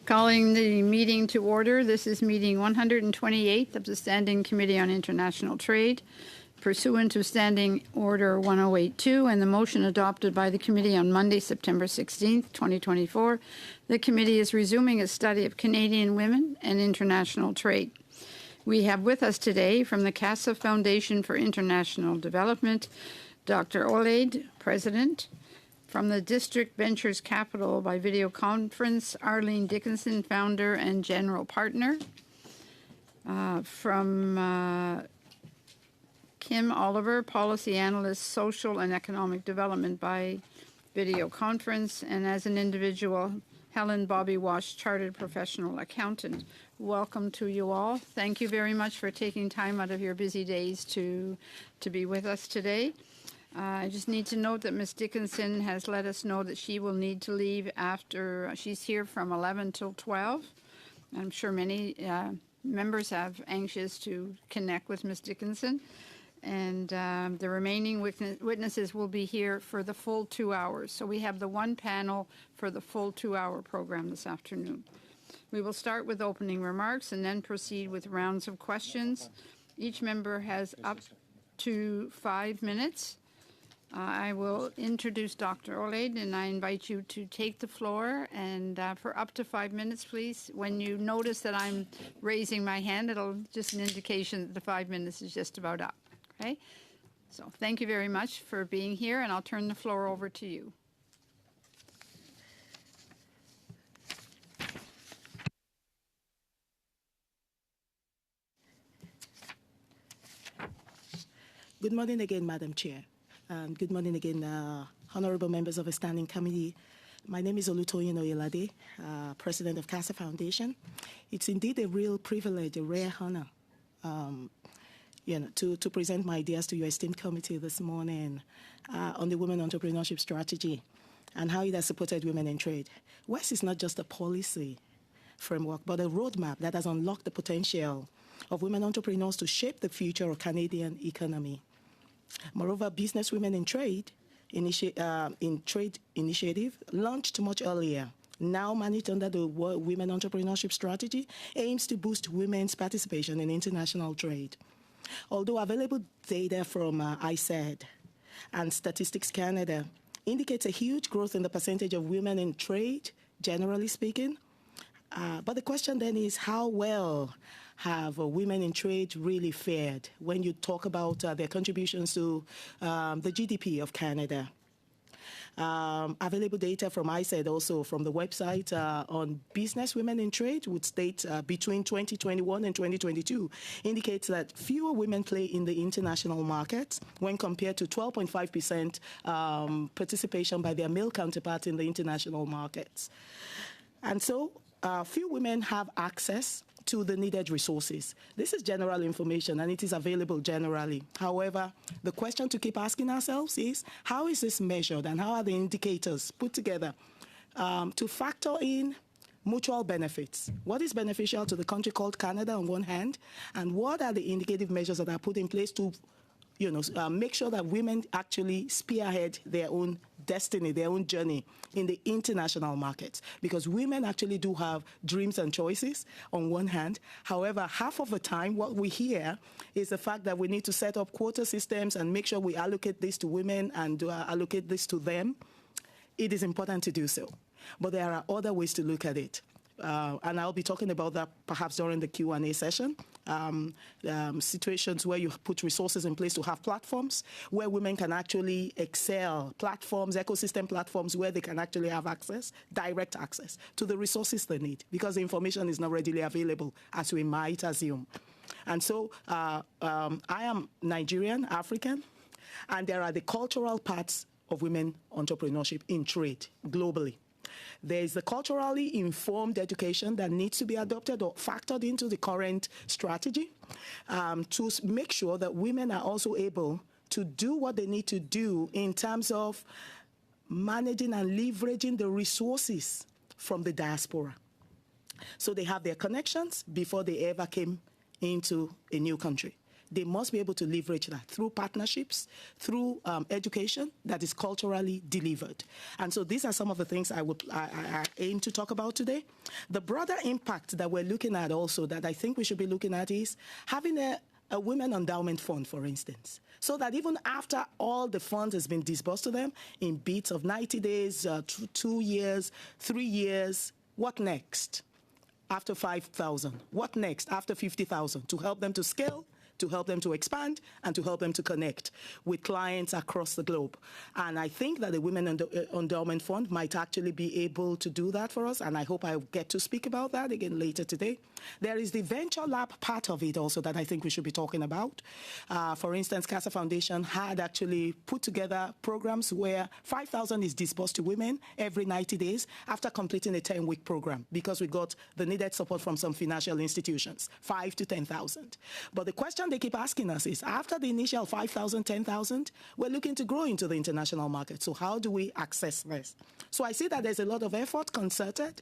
Calling the meeting to order. This is meeting 128th of the Standing Committee on International Trade, pursuant to Standing Order 1082 and the motion adopted by the committee on Monday, September 16th, 2024. The committee is resuming its study of Canadian women and international trade. We have with us today from the Casa Foundation for International Development, Dr. Oyelade, President. From the District Ventures Capital by video conference, Arlene Dickinson, Founder and General Partner. From Kim Oliver, Policy Analyst, Social and Economic Development by video conference. And as an individual, Helen Bobby Wash, Chartered Professional Accountant. Welcome to you all. Thank you very much for taking time out of your busy days to be with us today. I just need to note that Ms. Dickinson has let us know that she will need to leave after, she's here from 11 till 12. I'm sure many members have anxious to connect with Ms. Dickinson. And the remaining witnesses will be here for the full 2 hours. So we have the one panel for the full 2-hour program this afternoon. We will start with opening remarks and then proceed with rounds of questions. Each member has up to 5 minutes. I will introduce Dr. Oyelade, and I invite you to take the floor. And for up to 5 minutes, please. When you notice that I'm raising my hand, it'll just an indication that the 5 minutes is just about up. Okay? So thank you very much for being here, and I'll turn the floor over to you. Good morning again, Madam Chair. Good morning again, honorable members of the Standing Committee. My name is Olutoyin Oyelade, President of Casa Foundation. It's indeed a real privilege, a rare honor, to present my ideas to your esteemed committee this morning on the Women Entrepreneurship Strategy and how it has supported women in trade. WEST is not just a policy framework, but a roadmap that has unlocked the potential of women entrepreneurs to shape the future of Canadian economy. Moreover, Business Women in Trade initiative, launched much earlier, now managed under the Women Entrepreneurship Strategy, aims to boost women's participation in international trade. Although available data from ISED and Statistics Canada indicates a huge growth in the percentage of women in trade, generally speaking, but the question then is, how well have women in trade really fared when you talk about their contributions to the GDP of Canada? Available data from ISED, also from the website on Business Women in Trade, would state between 2021 and 2022 indicates that fewer women play in the international markets when compared to 12.5% participation by their male counterparts in the international markets. And so few women have access to the needed resources. This is general information and it is available generally. However, the question to keep asking ourselves is, how is this measured and how are the indicators put together to factor in mutual benefits? What is beneficial to the country called Canada on one hand, and what are the indicative measures that are put in place to make sure that women actually spearhead their own destiny, their own journey in the international markets? Because women actually do have dreams and choices on one hand. However, half of the time what we hear is the fact that we need to set up quota systems and make sure we allocate this to women and allocate this to them. It is important to do so. But there are other ways to look at it. And I'll be talking about that perhaps during the Q&A session. Situations where you put resources in place to have platforms where women can actually excel, platforms, ecosystem platforms where they can actually have access, direct access to the resources they need, because the information is not readily available as we might assume. And so I am Nigerian, African, and there are the cultural parts of women entrepreneurship in trade globally. There is the culturally informed education that needs to be adopted or factored into the current strategy to make sure that women are also able to do what they need to do in terms of managing and leveraging the resources from the diaspora. So they have their connections before they ever came into a new country. they must be able to leverage that through partnerships, through education that is culturally delivered. And so these are some of the things I aim to talk about today. The broader impact that we're looking at also that I think we should be looking at is having a women endowment fund, for instance, so that even after all the funds has been disbursed to them in bits of 90 days, 2 years, 3 years, what next? After 5,000, what next after 50,000 to help them to scale, to help them to expand, and to help them to connect with clients across the globe. And I think that the Women Endowment Fund might actually be able to do that for us, and I hope I'll get to speak about that again later today. There is the venture lab part of it also that I think we should be talking about. For instance, Casa Foundation had actually put together programs where 5,000 is disbursed to women every 90 days after completing a 10-week program, because we got the needed support from some financial institutions, 5 to 10,000. But the question they keep asking us is, after the initial 5,000, 10,000, we're looking to grow into the international market. So how do we access this? So I see that there's a lot of effort concerted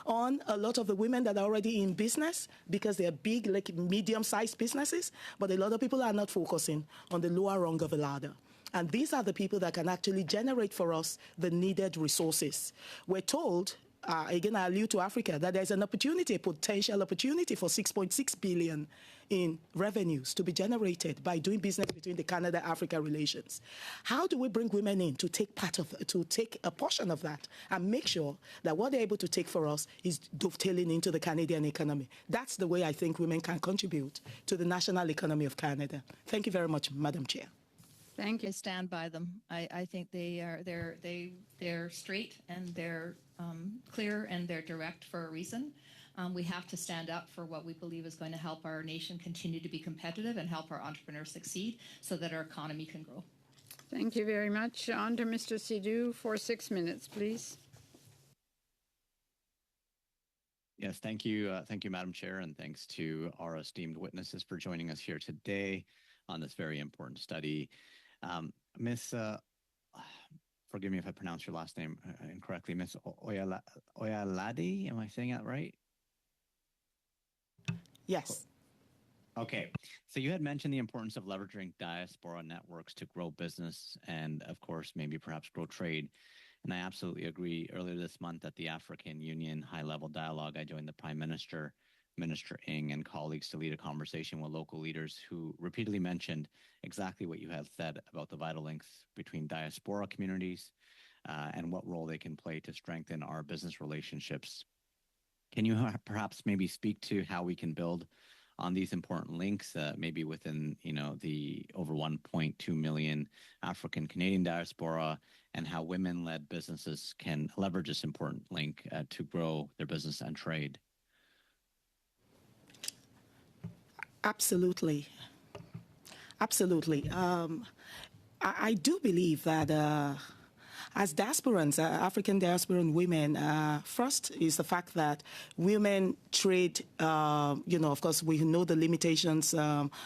on a lot of the women that are already in business, because they're big, like medium-sized businesses, but a lot of people are not focusing on the lower rung of the ladder. And these are the people that can actually generate for us the needed resources. We're told, again, I allude to Africa, that there's an opportunity, a potential opportunity for 6.6 billion in revenues to be generated by doing business between the Canada-Africa relations. How do we bring women in to take a portion of that and make sure that what they're able to take for us is dovetailing into the Canadian economy? That's the way I think women can contribute to the national economy of Canada. Thank you very much, Madam Chair. Thank you. I stand by them. I think they're straight and they're clear and they're direct for a reason. We have to stand up for what we believe is going to help our nation continue to be competitive and help our entrepreneurs succeed so that our economy can grow. Thank you very much. On to Mr. Sidhu for 6 minutes, please. Yes, thank you, Madam Chair, and thanks to our esteemed witnesses for joining us here today on this very important study. Miss, forgive me if I pronounce your last name incorrectly, Miss Oyelade, am I saying that right? Yes. Okay, so you had mentioned the importance of leveraging diaspora networks to grow business and, of course, maybe perhaps grow trade. And I absolutely agree. Earlier this month at the African Union high-level dialogue, I joined the Prime Minister, Minister Ng, and colleagues to lead a conversation with local leaders who repeatedly mentioned exactly what you have said about the vital links between diaspora communities and what role they can play to strengthen our business relationships. Can you perhaps maybe speak to how we can build on these important links, maybe within, the over 1.2 million African Canadian diaspora, and how women-led businesses can leverage this important link to grow their business and trade? Absolutely. Absolutely. I do believe that as diasporans, African diasporan women, first is the fact that women trade, of course, we know the limitations,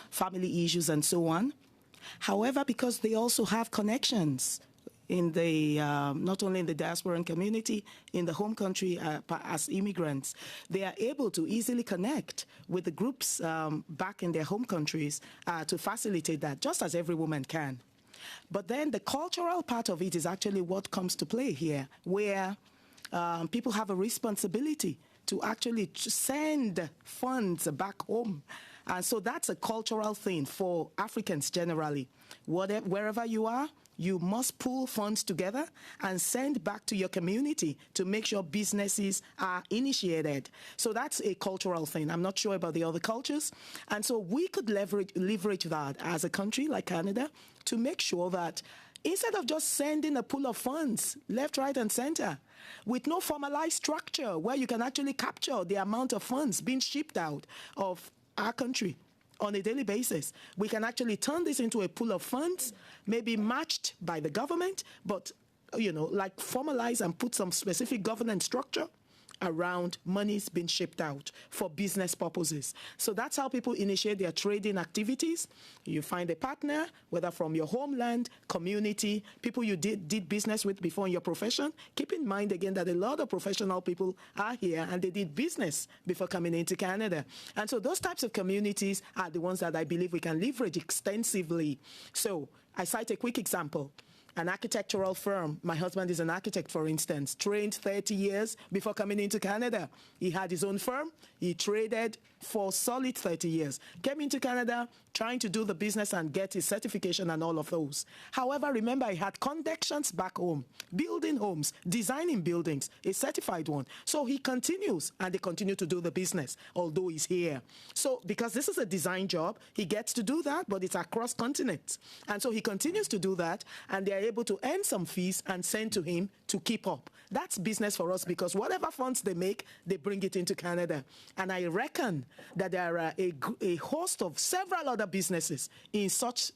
family issues, and so on. However, because they also have connections in the not only in the diasporan community, in the home country as immigrants, they are able to easily connect with the groups back in their home countries to facilitate that, just as every woman can. But then the cultural part of it is actually what comes to play here, where people have a responsibility to actually send funds back home. And so that's a cultural thing for Africans generally. Wherever you are, you must pull funds together and send back to your community to make sure businesses are initiated. So that's a cultural thing. I'm not sure about the other cultures. And so we could leverage that as a country like Canada to make sure that instead of just sending a pool of funds left, right, and center with no formalized structure where you can actually capture the amount of funds being shipped out of our country on a daily basis, we can actually turn this into a pool of funds, maybe matched by the government, but, like formalize and put some specific governance structure around monies being shipped out for business purposes. So that's how people initiate their trading activities. You find a partner, whether from your homeland, community, people you did business with before in your profession. Keep in mind again that a lot of professional people are here and they did business before coming into Canada. And so those types of communities are the ones that I believe we can leverage extensively. So I cite a quick example. An architectural firm. My husband is an architect, for instance, trained 30 years before coming into Canada. He had his own firm. He traded for solid 30 years. Came into Canada trying to do the business and get his certification and all of those. However, remember, he had connections back home, building homes, designing buildings, a certified one. So he continues, and they continue to do the business, although he's here. So because this is a design job, he gets to do that, but it's across continents. And so he continues to do that, and they're able to earn some fees and send to him to keep up. That's business for us because whatever funds they make, they bring it into Canada. And I reckon that there are a host of several other businesses in such,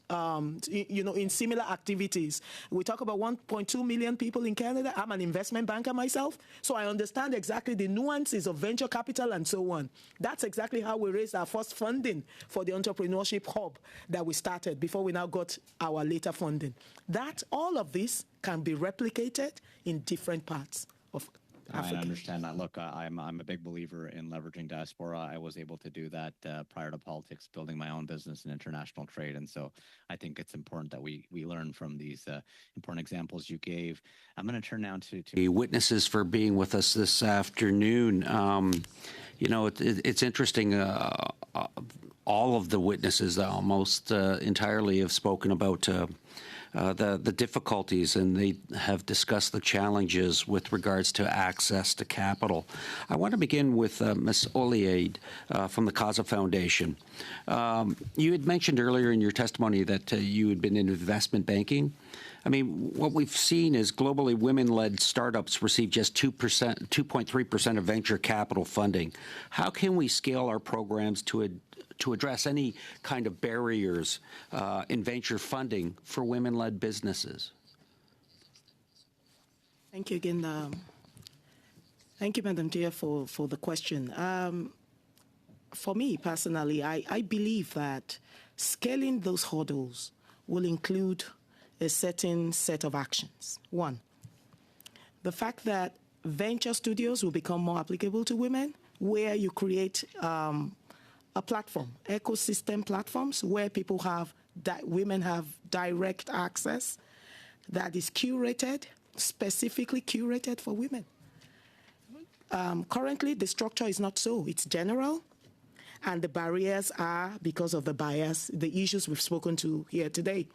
in similar activities. We talk about 1.2 million people in Canada. I'm an investment banker myself, so I understand exactly the nuances of venture capital and so on. That's exactly how we raised our first funding for the entrepreneurship hub that we started before we now got our later funding. That all of this can be replicated in different parts of Africa. I understand that. Look, I'm a big believer in leveraging diaspora. I was able to do that prior to politics, building my own business in international trade. And so I think it's important that we learn from these important examples you gave. I'm going to turn now to the witnesses for being with us this afternoon. It's interesting. All of the witnesses almost entirely have spoken about the difficulties, and they have discussed the challenges with regards to access to capital. I want to begin with Ms. Oyelade from the Casa Foundation. You had mentioned earlier in your testimony that you had been in investment banking. I mean, what we've seen is globally women-led startups receive just 2.3% of venture capital funding. How can we scale our programs to address any kind of barriers in venture funding for women-led businesses? Thank you again. Thank you, Madam Chair, for the question. For me personally, I believe that scaling those hurdles will include a certain set of actions. One, the fact that venture studios will become more applicable to women, where you create a platform, ecosystem platforms, where women have direct access that is curated, specifically curated for women. Currently, the structure is not so. It's general, and the barriers are because of the bias, the issues we've spoken to here today.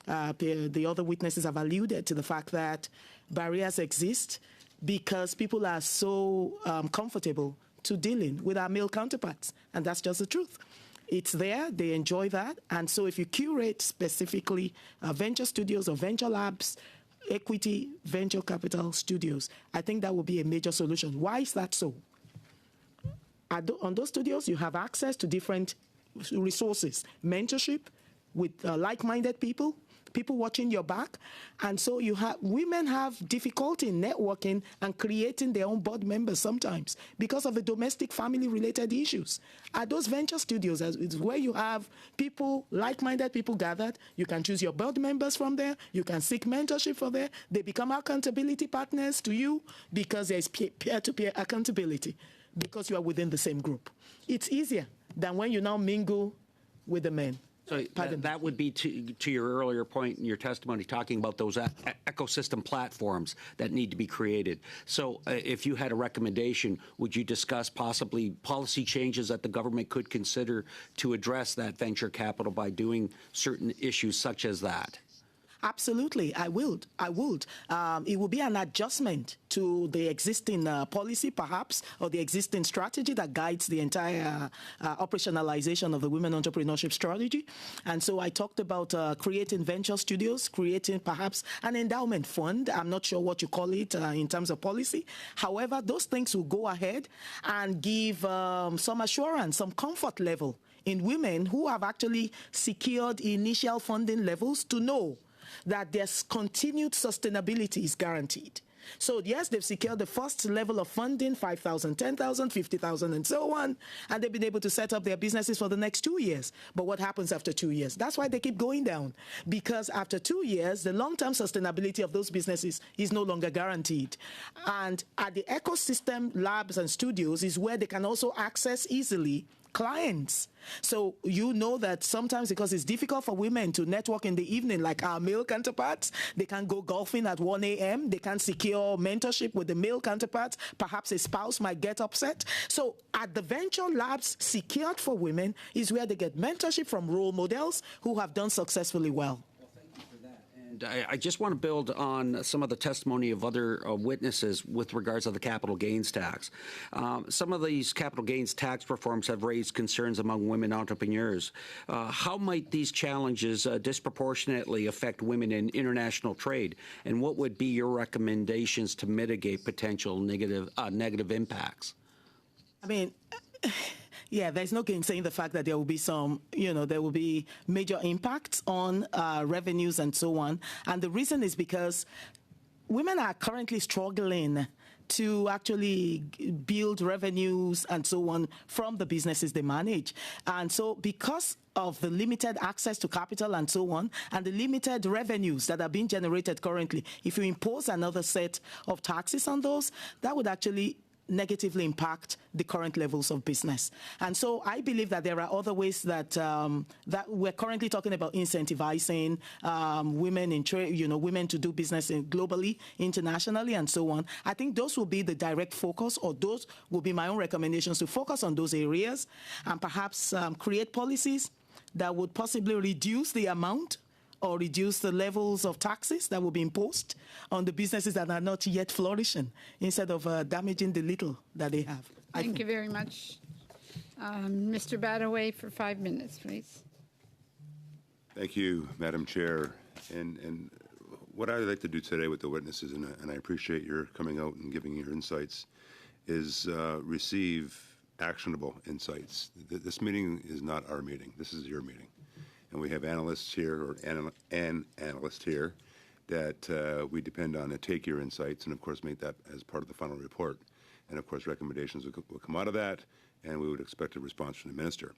The other witnesses have alluded to the fact that barriers exist because people are so comfortable to dealing with our male counterparts, and that's just the truth. It's there, they enjoy that, and so if you curate specifically venture studios or venture labs, equity venture capital studios, I think that will be a major solution. Why is that so? On those studios, you have access to different resources, mentorship with like-minded people, people watching your back, and so women have difficulty in networking and creating their own board members sometimes because of the domestic family-related issues. At those venture studios, it's where you have people, like-minded people gathered. You can choose your board members from there. You can seek mentorship from there. They become accountability partners to you because there's peer-to-peer accountability because you are within the same group. It's easier than when you now mingle with the men. So that would be to your earlier point in your testimony, talking about those ecosystem platforms that need to be created. So if you had a recommendation, would you discuss possibly policy changes that the government could consider to address that venture capital by doing certain issues such as that? Absolutely, I would. It will be an adjustment to the existing policy, perhaps, or the existing strategy that guides the entire operationalization of the women entrepreneurship strategy. And so I talked about creating venture studios, creating perhaps an endowment fund. I'm not sure what you call it in terms of policy. However, those things will go ahead and give some assurance, some comfort level in women who have actually secured initial funding levels to know that their continued sustainability is guaranteed. So yes, they've secured the first level of funding, 5,000, 10,000, 50,000, and so on, and they've been able to set up their businesses for the next 2 years. But what happens after 2 years? That's why they keep going down, because after 2 years, the long-term sustainability of those businesses is no longer guaranteed. And at the ecosystem labs and studios is where they can also access easily clients. So you know that sometimes, because it's difficult for women to network in the evening like our male counterparts, they can go golfing at 1 a.m. They can secure mentorship with the male counterparts. Perhaps a spouse might get upset. So at the venture labs secured for women is where they get mentorship from role models who have done successfully well. And I just want to build on some of the testimony of other witnesses with regards to the capital gains tax. Some of these capital gains tax reforms have raised concerns among women entrepreneurs. How might these challenges disproportionately affect women in international trade? And what would be your recommendations to mitigate potential negative impacts? I mean, yeah, there's no gainsaying the fact that there will be some, there will be major impacts on revenues and so on. And the reason is because women are currently struggling to actually build revenues and so on from the businesses they manage. And so because of the limited access to capital and so on, and the limited revenues that are being generated currently, if you impose another set of taxes on those, that would actually negatively impact the current levels of business. And so I believe that there are other ways that that we're currently talking about incentivizing women in trade, women to do business globally, internationally, and so on. I think those will be the direct focus, or those will be my own recommendations, to focus on those areas and perhaps create policies that would possibly reduce the amount or reduce the levels of taxes that will be imposed on the businesses that are not yet flourishing, instead of damaging the little that they have. Thank you very much. Mr. Badaway, for 5 minutes, please. Thank you, Madam Chair. And what I'd like to do today with the witnesses, and I appreciate your coming out and giving your insights, is receive actionable insights. This meeting is not our meeting. This is your meeting. And we have analysts here, or an analyst here, that we depend on to take your insights and, of course, make that as part of the final report. And, of course, recommendations will come out of that, and we would expect a response from the minister.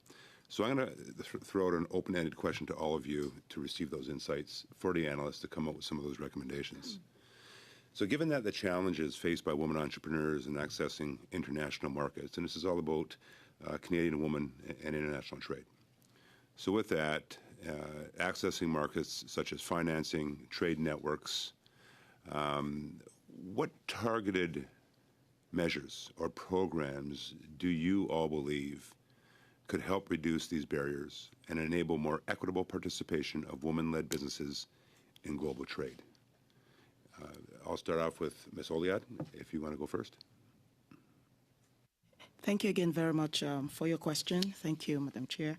So I'm going to throw out an open-ended question to all of you to receive those insights for the analysts to come up with some of those recommendations. So given that the challenges faced by women entrepreneurs in accessing international markets, and this is all about Canadian women and international trade. So with that, accessing markets such as financing, trade networks, what targeted measures or programs do you all believe could help reduce these barriers and enable more equitable participation of women-led businesses in global trade? I'll start off with Ms. Oyelade, if you want to go first. Thank you again very much for your question. Thank you, Madam Chair.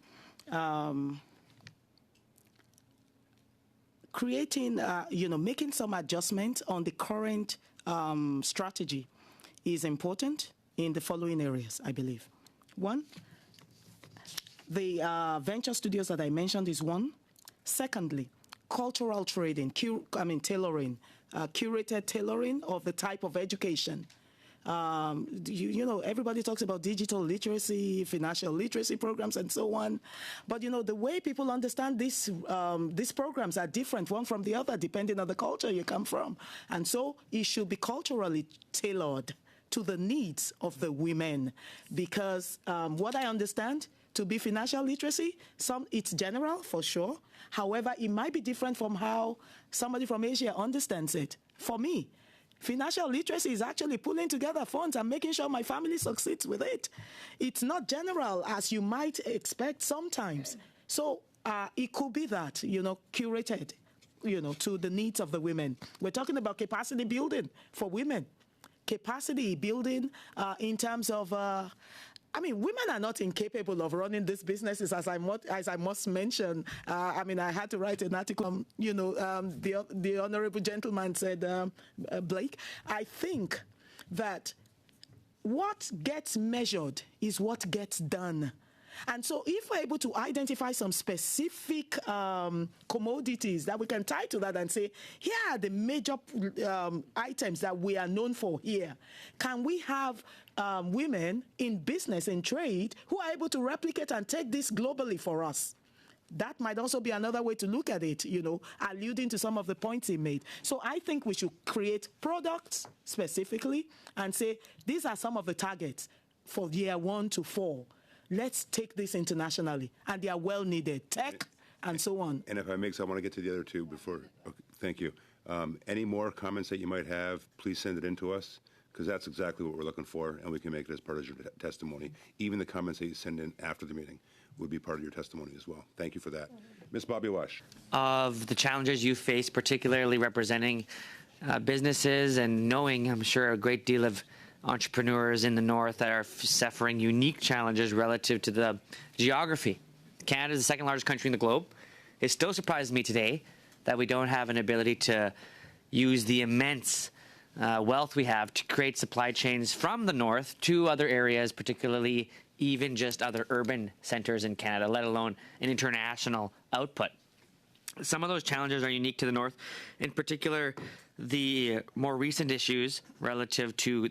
Creating, making some adjustment on the current strategy is important in the following areas, I believe. One, the venture studios that I mentioned is one. Secondly, cultural trading, tailoring, curated tailoring of the type of education. Everybody talks about digital literacy, financial literacy programs, and so on. But, the way people understand these programs are different one from the other, depending on the culture you come from. And so it should be culturally tailored to the needs of the women. Because what I understand to be financial literacy, it's general, for sure. However, it might be different from how somebody from Asia understands it. For me, financial literacy is actually pulling together funds and making sure my family succeeds with it. It's not general as you might expect sometimes. So it could be that, curated, to the needs of the women. We're talking about capacity building for women. Capacity building in terms of, women are not incapable of running these businesses, as I must mention. I had to write an article. The honourable gentleman said, Blake, I think that what gets measured is what gets done. And so if we're able to identify some specific commodities that we can tie to that and say, here are the major items that we are known for here, can we have women in business and trade who are able to replicate and take this globally for us? That might also be another way to look at it, alluding to some of the points he made. So I think we should create products specifically and say, these are some of the targets for year 1 to 4. Let's take this internationally. And they are well needed. Tech and so on. And if I may, I want to get to the other two before. Okay, thank you. Any more comments that you might have, please send it in to us, because that's exactly what we're looking for, and we can make it as part of your testimony. Even the comments that you send in after the meeting would be part of your testimony as well. Thank you for that. Ms. Bobby Wash. Of the challenges you face, particularly representing businesses and knowing, I'm sure, a great deal of entrepreneurs in the North that are suffering unique challenges relative to the geography. Canada is the second largest country in the globe. It still surprises me today that we don't have an ability to use the immense wealth we have to create supply chains from the North to other areas, particularly even just other urban centers in Canada, let alone an international output. Some of those challenges are unique to the North, in particular the more recent issues relative to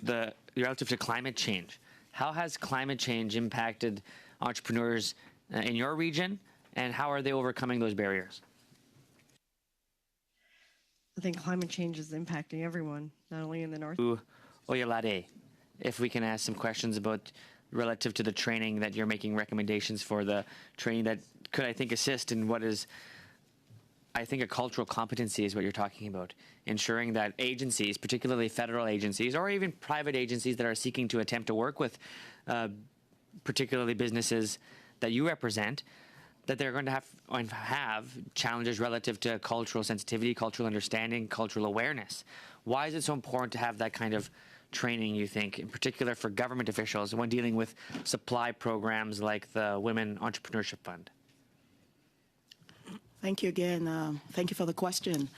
climate change. How has climate change impacted entrepreneurs in your region, and how are they overcoming those barriers? I think climate change is impacting everyone, not only in the North. Oyelade, if we can ask some questions about relative to the training that you're making recommendations for, the training that could, I think, assist in what is, I think, a cultural competency is what you're talking about. Ensuring that agencies, particularly federal agencies, or even private agencies that are seeking to attempt to work with particularly businesses that you represent, that they're going to have challenges relative to cultural sensitivity, cultural understanding, cultural awareness. Why is it so important to have that kind of training, you think, in particular for government officials when dealing with supply programs like the Women Entrepreneurship Fund? Thank you again. Thank you for the question.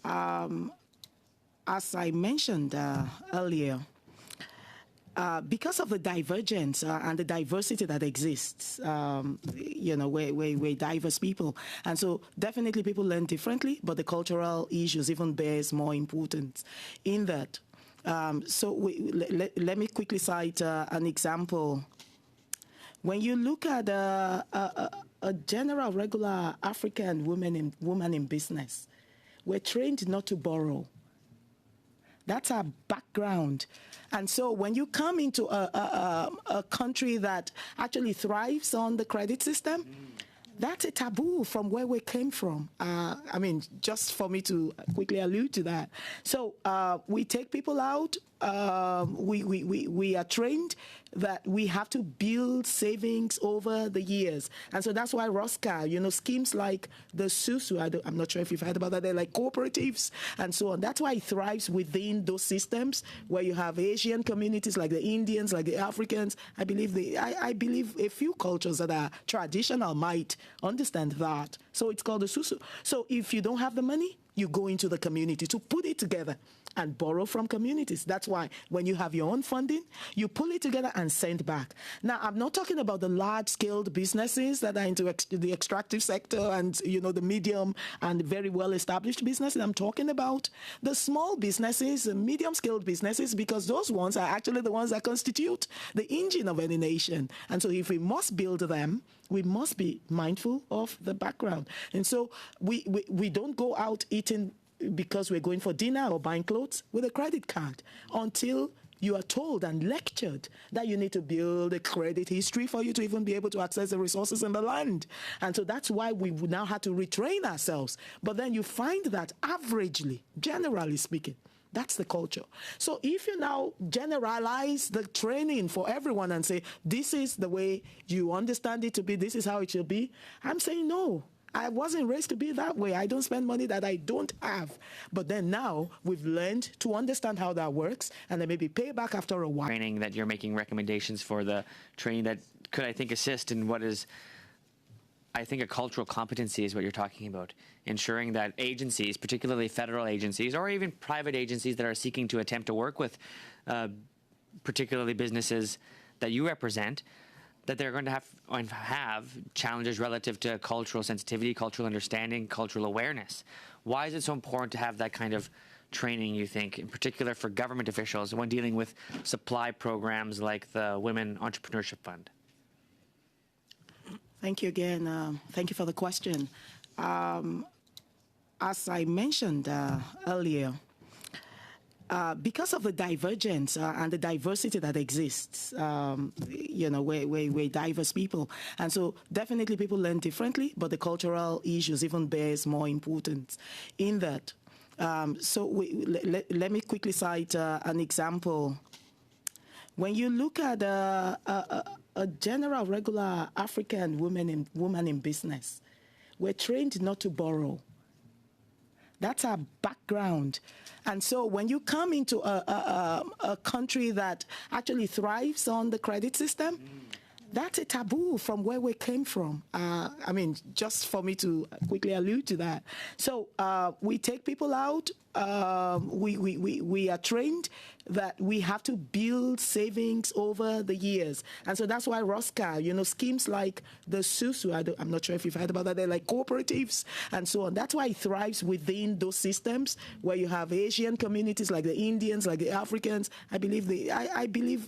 As I mentioned earlier, because of the divergence and the diversity that exists, we're diverse people. And so definitely people learn differently, but the cultural issues even bears more importance in that. Let me quickly cite an example. When you look at a general, regular African woman in business, we're trained not to borrow. That's our background. And so when you come into a country that actually thrives on the credit system, that's a taboo from where we came from. Just for me to quickly allude to that. So we take people out. We are trained that we have to build savings over the years. And so that's why ROSCA, schemes like the SUSU, I'm not sure if you've heard about that, they're like cooperatives and so on. That's why it thrives within those systems where you have Asian communities like the Indians, like the Africans. I believe a few cultures that are traditional might understand that. So it's called the SUSU. So if you don't have the money, you go into the community to put it together and borrow from communities. That's why when you have your own funding, you pull it together and send back. Now, I'm not talking about the large-scale businesses that are into the extractive sector and, the medium and very well-established businesses. I'm talking about the small businesses, the medium-scale businesses, because those ones are actually the ones that constitute the engine of any nation. And so if we must build them, we must be mindful of the background. And so we don't go out eating because we're going for dinner or buying clothes with a credit card until you are told and lectured that you need to build a credit history for you to even be able to access the resources in the land. And so that's why we now have to retrain ourselves. But then you find that averagely, generally speaking, that's the culture. So if you now generalize the training for everyone and say, this is the way you understand it to be, this is how it should be, I'm saying no. I wasn't raised to be that way. I don't spend money that I don't have. But then now we've learned to understand how that works and then maybe pay back after a while. Training that you're making recommendations for, the training that could, I think, assist in what is, I think, a cultural competency is what you're talking about. Ensuring that agencies, particularly federal agencies or even private agencies that are seeking to attempt to work with particularly businesses that you represent, that they're going to have challenges relative to cultural sensitivity, cultural understanding, cultural awareness. Why is it so important to have that kind of training, you think, in particular for government officials when dealing with supply programs like the Women Entrepreneurship Fund? Thank you again. Thank you for the question. As I mentioned earlier, because of the divergence and the diversity that exists, we're diverse people. And so definitely people learn differently, but the cultural issues even bears more importance in that. Let me quickly cite an example. When you look at a general, regular African woman in business, we're trained not to borrow. That's our background. And so when you come into a country that actually thrives on the credit system, that's a taboo from where we came from. Just for me to quickly allude to that. So we take people out. We are trained that we have to build savings over the years. And so that's why ROSCA, schemes like the SUSU, I'm not sure if you've heard about that, they're like cooperatives and so on. That's why it thrives within those systems where you have Asian communities like the Indians, like the Africans. I believe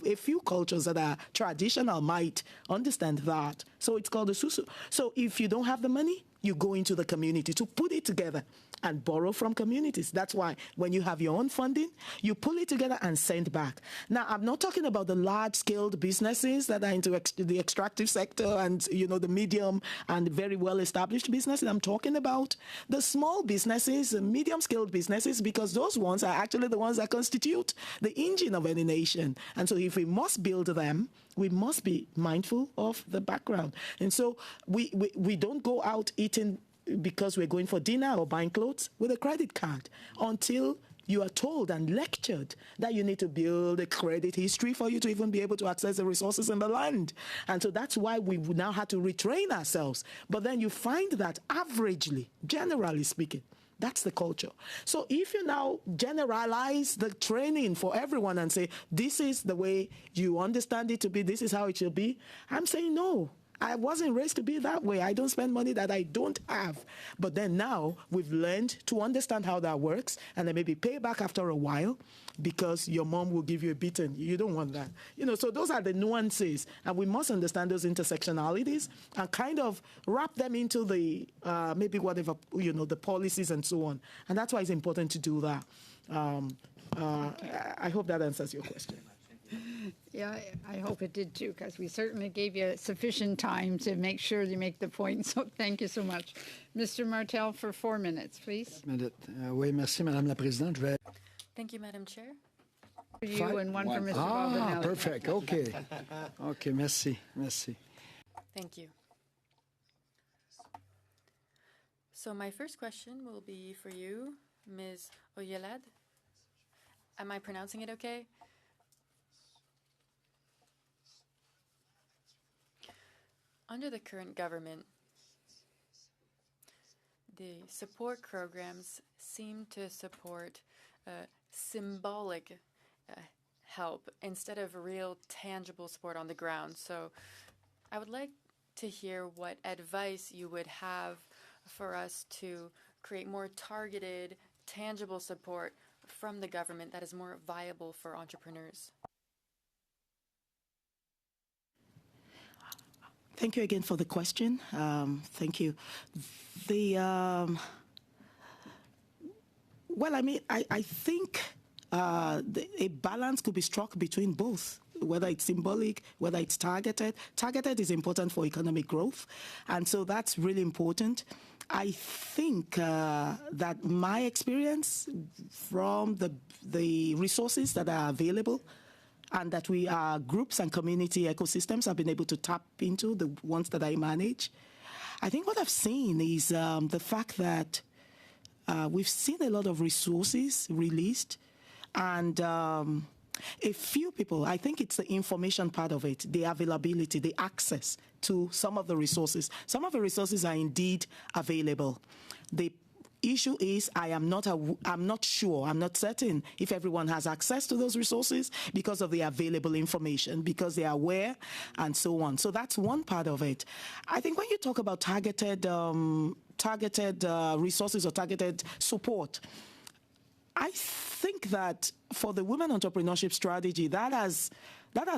a few cultures that are traditional might understand that. So it's called the SUSU. So if you don't have the money, you go into the community to put it together and borrow from communities. That's why when you have your own funding, you pull it together and send back. Now, I'm not talking about the large-scaled businesses that are into the extractive sector and, the medium and very well-established businesses. I'm talking about the small businesses, the medium-scaled businesses, because those ones are actually the ones that constitute the engine of any nation. And so if we must build them, we must be mindful of the background. And so we don't go out eating because we're going for dinner or buying clothes with a credit card until you are told and lectured that you need to build a credit history for you to even be able to access the resources in the land. And so that's why we now have to retrain ourselves. But then you find that averagely, generally speaking, that's the culture. So if you now generalize the training for everyone and say, this is the way you understand it to be, this is how it should be, I'm saying no. I wasn't raised to be that way. I don't spend money that I don't have. But then now we've learned to understand how that works and then maybe pay back after a while because your mom will give you a beating. You don't want that. So those are the nuances. And we must understand those intersectionalities and kind of wrap them into the maybe whatever, the policies and so on. And that's why it's important to do that. I hope that answers your question. Yeah, I hope it did too, because we certainly gave you sufficient time to make sure you make the point. So thank you so much. Mr. Martel for 4 minutes, please. Oui, merci, Madame la Présidente. Thank you, Madam Chair. For you and one for Mr. Baldinelli. Perfect. Okay. Okay, merci. Thank you. So my first question will be for you, Ms. Oyelade. Am I pronouncing it okay? Under the current government, the support programs seem to support symbolic help instead of real tangible support on the ground. So I would like to hear what advice you would have for us to create more targeted, tangible support from the government that is more viable for entrepreneurs. Thank you again for the question. Thank you. I think a balance could be struck between both, whether it's symbolic, whether it's targeted. Targeted is important for economic growth, and so that's really important. I think that my experience from the resources that are available and that we are groups and community ecosystems have been able to tap into, the ones that I manage. I think what I've seen is the fact that we've seen a lot of resources released and a few people, I think it's the information part of it, the availability, the access to some of the resources. Some of the resources are indeed available. The issue is I'm not sure, I'm not certain if everyone has access to those resources because of the available information, because they are aware and so on. So that's one part of it. I think when you talk about targeted resources or targeted support, I think that for the women entrepreneurship strategy, that has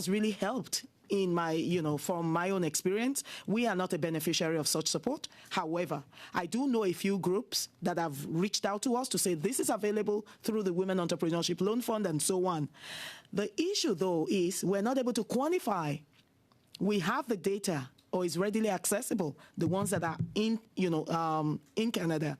really helped. From my own experience, we are not a beneficiary of such support. However, I do know a few groups that have reached out to us to say this is available through the Women Entrepreneurship Loan Fund and so on. The issue, though, is we're not able to quantify. We have the data, or is readily accessible, the ones that are in Canada.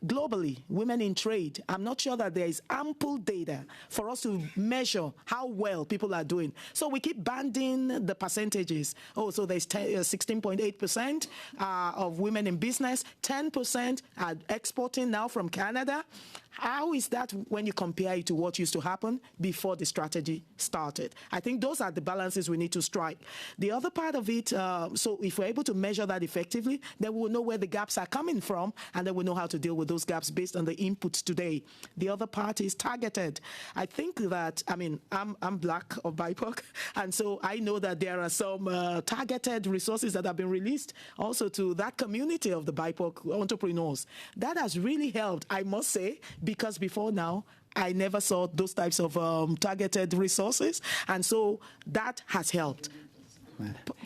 Globally, women in trade, I'm not sure that there is ample data for us to measure how well people are doing. So we keep banding the percentages. Oh, so there's 16.8% of women in business, 10% are exporting now from Canada. How is that when you compare it to what used to happen before the strategy started? I think those are the balances we need to strike. The other part of it, so if we're able to measure that effectively, then we'll know where the gaps are coming from, and then we'll know how to deal with those gaps based on the inputs today. The other part is targeted. I think that, I'm Black or BIPOC, and so I know that there are some targeted resources that have been released also to that community of the BIPOC entrepreneurs. That has really helped, I must say, because before now, I never saw those types of targeted resources, and so that has helped.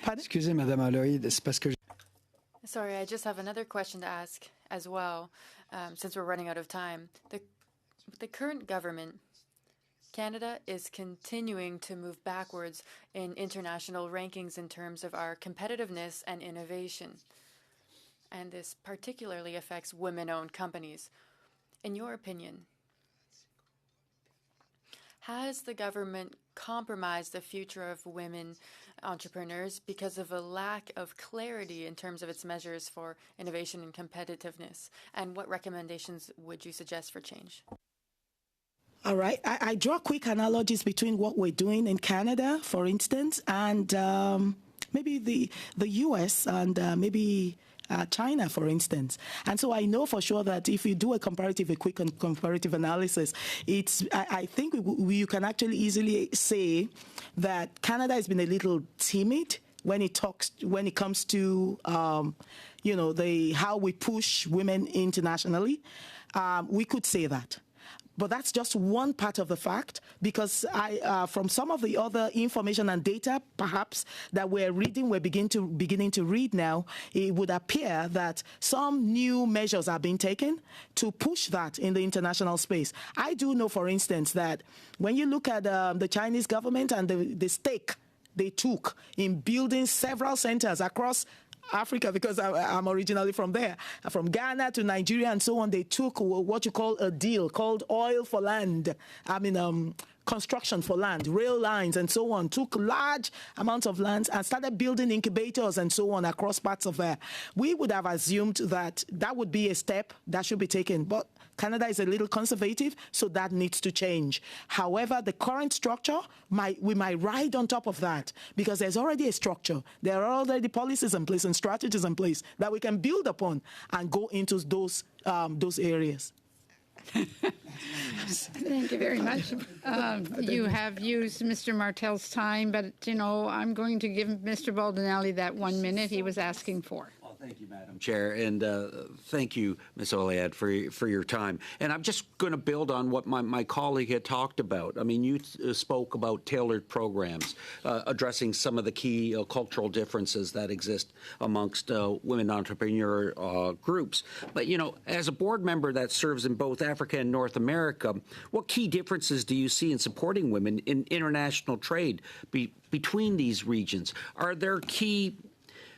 Excusez, Madame Oyelade, c'est parce que... Sorry, I just have another question to ask as well, since we're running out of time. The current government, Canada is continuing to move backwards in international rankings in terms of our competitiveness and innovation. And this particularly affects women-owned companies. In your opinion, has the government compromised the future of women entrepreneurs because of a lack of clarity in terms of its measures for innovation and competitiveness? And what recommendations would you suggest for change? All right. I draw quick analogies between what we're doing in Canada, for instance, and maybe the US and maybe China, for instance. And so I know for sure that if you do a quick comparative analysis, I think you can actually easily say that Canada has been a little timid when it comes to how we push women internationally. We could say that. But that's just one part of the fact, because from some of the other information and data, perhaps, that we're beginning to read now, it would appear that some new measures are being taken to push that in the international space. I do know, for instance, that when you look at the Chinese government and the stake they took in building several centers across Africa, because I'm originally from there, from Ghana to Nigeria and so on, they took what you call a deal called oil for land. Construction for land, rail lines and so on, took large amounts of land and started building incubators and so on across parts of there. We would have assumed that that would be a step that should be taken, but Canada is a little conservative, so that needs to change. However, the current structure, we might ride on top of that, because there's already a structure. There are already policies in place and strategies in place that we can build upon and go into those areas. Thank you very much. You have used Mr. Martel's time, but, I'm going to give Mr. Baldinelli that 1 minute he was asking for. Well, thank you, Madam Chair, and thank you, Ms. Oyelade, for your time. And I'm just going to build on what my colleague had talked about. You spoke about tailored programs, addressing some of the key cultural differences that exist amongst women entrepreneur groups. But, as a board member that serves in both Africa and North America, what key differences do you see in supporting women in international trade between these regions? Are there key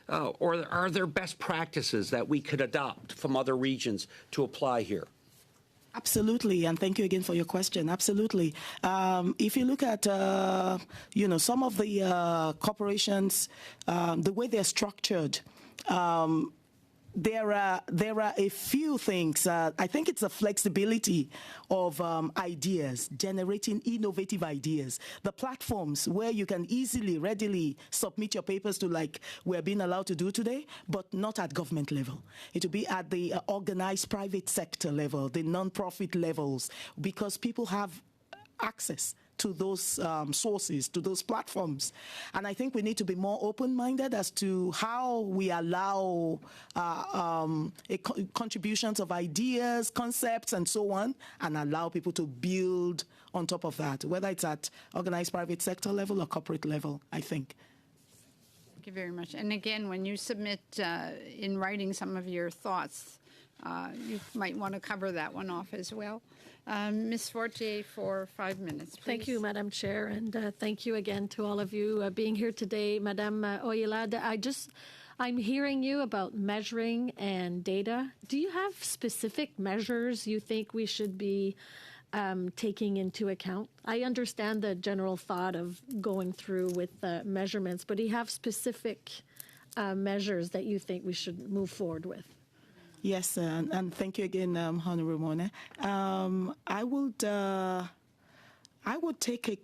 or are there best practices that we could adopt from other regions to apply here? Absolutely, and thank you again for your question. Absolutely. If you look at, some of the corporations, the way they're structured, there are a few things. I think it's a flexibility of ideas, generating innovative ideas. The platforms where you can easily, readily submit your papers to, like we're being allowed to do today, but not at government level. It will be at the organized private sector level, the non-profit levels, because people have access to those sources, to those platforms. And I think we need to be more open-minded as to how we allow contributions of ideas, concepts, and so on, and allow people to build on top of that, whether it's at organized private sector level or corporate level, I think. Thank you very much. And again, when you submit in writing some of your thoughts, you might want to cover that one off as well. Ms. Fortier for 5 minutes, please. Thank you, Madam Chair, and thank you again to all of you being here today. Madam Oyelade, I'm hearing you about measuring and data. Do you have specific measures you think we should be taking into account? I understand the general thought of going through with measurements, but do you have specific measures that you think we should move forward with? Yes, and thank you again, Honorable Mone. I would take a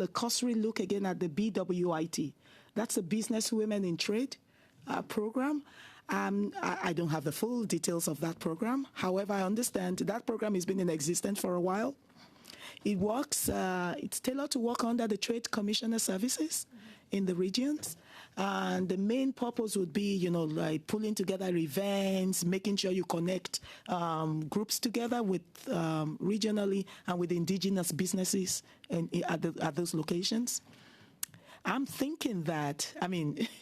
cursory look again at the BWIT. That's a Business Women in Trade program. I don't have the full details of that program. However, I understand that program has been in existence for a while. It works, it's tailored to work under the Trade Commissioner services in the regions. And the main purpose would be, like pulling together events, making sure you connect groups together with regionally and with indigenous businesses at those locations. I'm thinking that,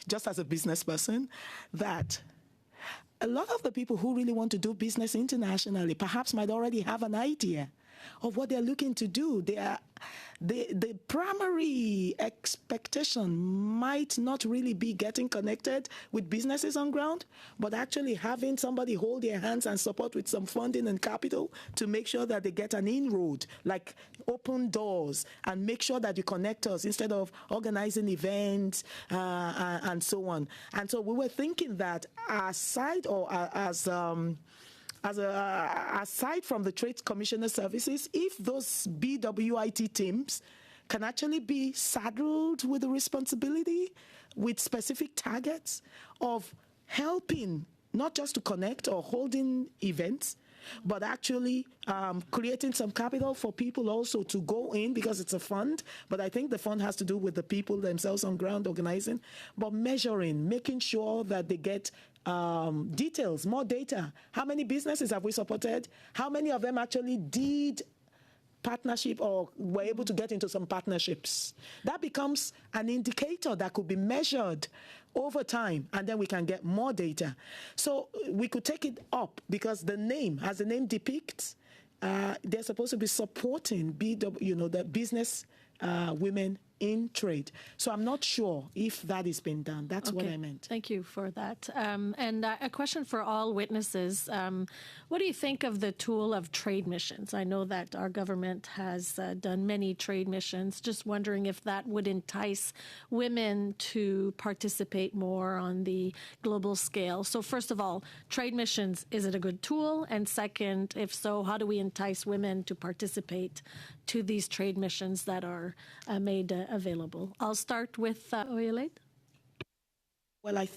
just as a business person, that a lot of the people who really want to do business internationally perhaps might already have an idea of what they're looking to do. The primary expectation might not really be getting connected with businesses on ground, but actually having somebody hold their hands and support with some funding and capital to make sure that they get an inroad, like open doors, and make sure that you connect us instead of organizing events and so on. And so we were thinking that aside from the Trade Commissioner services, if those BWIT teams can actually be saddled with the responsibility, with specific targets of helping not just to connect or holding events, but actually creating some capital for people also to go in, because it's a fund. But I think the fund has to do with the people themselves on ground organizing, but measuring, making sure that they get details, more data. How many businesses have we supported? How many of them actually did partnership or were able to get into some partnerships? That becomes an indicator that could be measured over time, and then we can get more data. So we could take it up, because the name, as the name depicts, they're supposed to be supporting the business women in trade. So I'm not sure if that is being done. That's what I meant. Thank you for that. And a question for all witnesses. What do you think of the tool of trade missions? I know that our government has done many trade missions. Just wondering if that would entice women to participate more on the global scale. So first of all, trade missions, is it a good tool? And second, if so, how do we entice women to participate to these trade missions that are made available? I'll start with Oyelade. Well,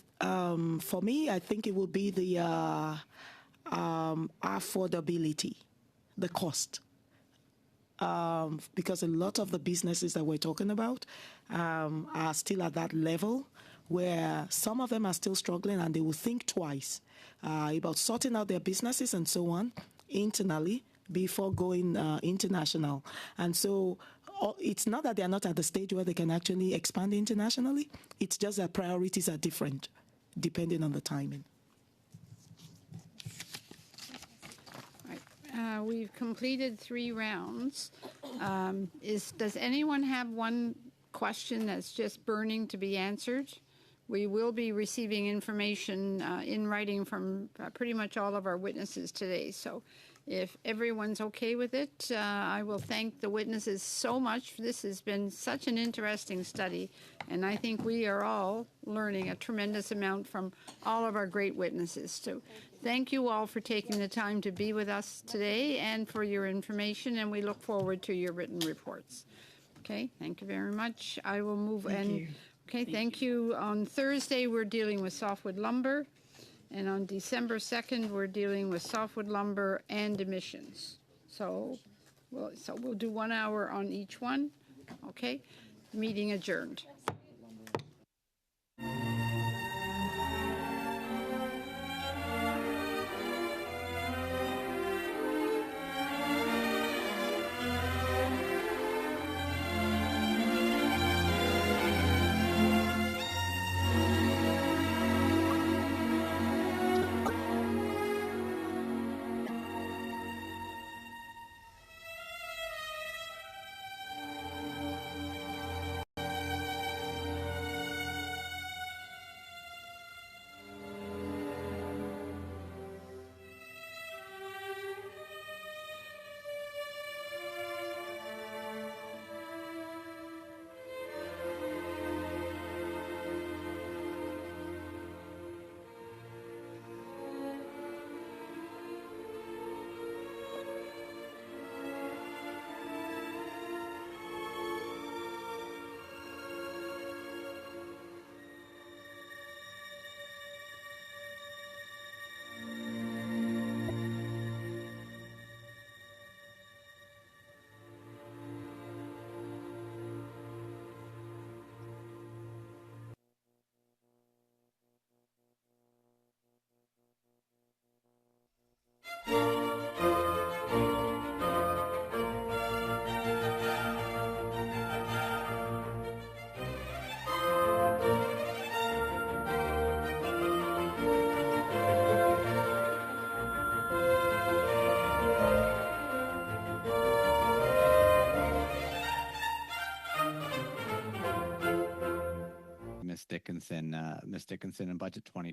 for me, I think it will be the affordability, the cost. Because a lot of the businesses that we're talking about are still at that level where some of them are still struggling, and they will think twice about sorting out their businesses and so on internally before going international. And so it's not that they're not at the stage where they can actually expand internationally. It's just that priorities are different depending on the timing. Right. We've completed 3 rounds. Does anyone have one question that's just burning to be answered? We will be receiving information in writing from pretty much all of our witnesses today. So If everyone's okay with it, I will thank the witnesses so much. This has been such an interesting study, and I think we are all learning a tremendous amount from all of our great witnesses. So thank you all for taking the time to be with us today and for your information, and we look forward to your written reports. Okay, thank you very much. I will move Okay, thank you. On Thursday, we're dealing with softwood lumber. And on December 2nd, we're dealing with softwood lumber and emissions. So we'll do 1 hour on each one. Okay? Meeting adjourned. Miss Dickinson in Budget 2020.